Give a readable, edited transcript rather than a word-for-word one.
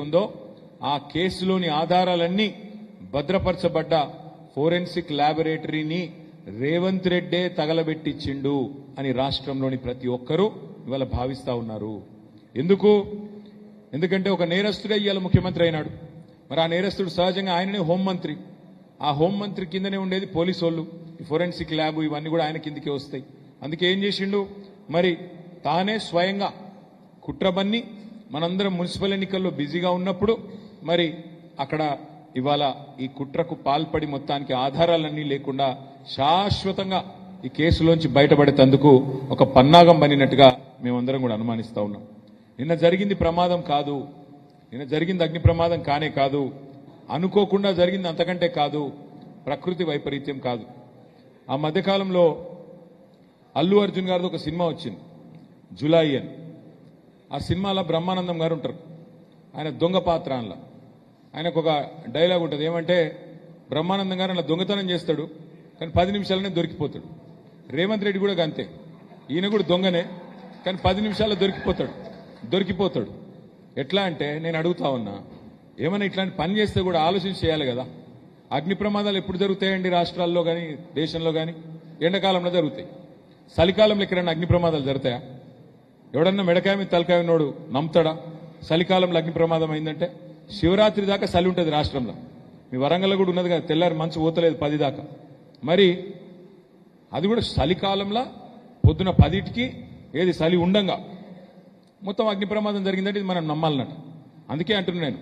ఉందో ఆ కేసులోని ఆధారాలన్నీ భద్రపరచబడ్డ ఫోరెన్సిక్ ల్యాబొరేటరీని రేవంత్ రెడ్డే తగలబెట్టించిండు అని రాష్ట్రంలోని ప్రతి ఒక్కరూ ఇవాళ భావిస్తా ఉన్నారు. ఎందుకంటే ఒక నేరస్తుడే ఇవాళ ముఖ్యమంత్రి అయినాడు. మరి ఆ నేరస్తుడు సహజంగా ఆయననే హోంమంత్రి. ఆ హోంమంత్రి కిందనే ఉండేది పోలీసు వాళ్ళు. ఈ ఫోరెన్సిక్ ల్యాబ్ ఇవన్నీ కూడా ఆయన కిందకే వస్తాయి. అందుకే ఏం చేసిండు, మరి తానే స్వయంగా కుట్రబన్ని మనందరం మున్సిపల్ ఎన్నికల్లో బిజీగా ఉన్నప్పుడు మరి అక్కడ ఇవాళ ఈ కుట్రకు పాల్పడి మొత్తానికి ఆధారాలన్నీ లేకుండా శాశ్వతంగా ఈ కేసులోంచి బయటపడేందుకు ఒక పన్నాగం బనినట్టుగా మేమందరం కూడా అనుమానిస్తా ఉన్నాం. నిన్న జరిగింది ప్రమాదం కాదు, నిన్న జరిగింది అగ్ని ప్రమాదం కానే కాదు, అనుకోకుండా జరిగింది అంతకంటే కాదు, ప్రకృతి వైపరీత్యం కాదు. ఆ మధ్యకాలంలో అల్లు అర్జున్ గారిది ఒక సినిమా వచ్చింది, జులాయి అని. ఆ సినిమాలో బ్రహ్మానందం గారు ఉంటారు, ఆయన దొంగ పాత్ర. అందులో ఆయనకు ఒక డైలాగ్ ఉంటుంది, ఏమంటే బ్రహ్మానందం గారు అలా దొంగతనం చేస్తాడు కానీ 10 నిమిషాలనే దొరికిపోతాడు. రేవంత్ రెడ్డి కూడా అంతే, ఈయన కూడా దొంగనే కానీ 10 నిమిషాల్లో దొరికిపోతాడు. ఎట్లా అంటే నేను అడుగుతా ఉన్నా, ఏమైనా ఇట్లాంటి పని చేస్తే కూడా ఆలోచించి చేయాలి కదా. అగ్ని ప్రమాదాలు ఎప్పుడు జరుగుతాయండి రాష్ట్రాల్లో కానీ దేశంలో కానీ? ఎండాకాలంలో జరుగుతాయి. చలికాలంలో ఎక్కడైనా అగ్ని ప్రమాదాలు జరుగుతాయా? ఎవడన్నా మెడకాయ మీద తలకాయ ఉన్నోడు నమ్ముతాడా చలికాలంలో అగ్ని ప్రమాదం అయిందంటే? శివరాత్రి దాకా చలి ఉంటుంది రాష్ట్రంలో. మీ వరంగల్లో కూడా ఉన్నది కదా, తెల్లారి మంచు పోతలేదు 10 దాకా. మరి అది కూడా చలికాలంలో పొద్దున 10కి ఏది చలి ఉండంగా మొత్తం అగ్ని ప్రమాదం జరిగిందంటే ఇది మనం నమ్మాలన్నట్టు. అందుకే అంటున్నాను నేను,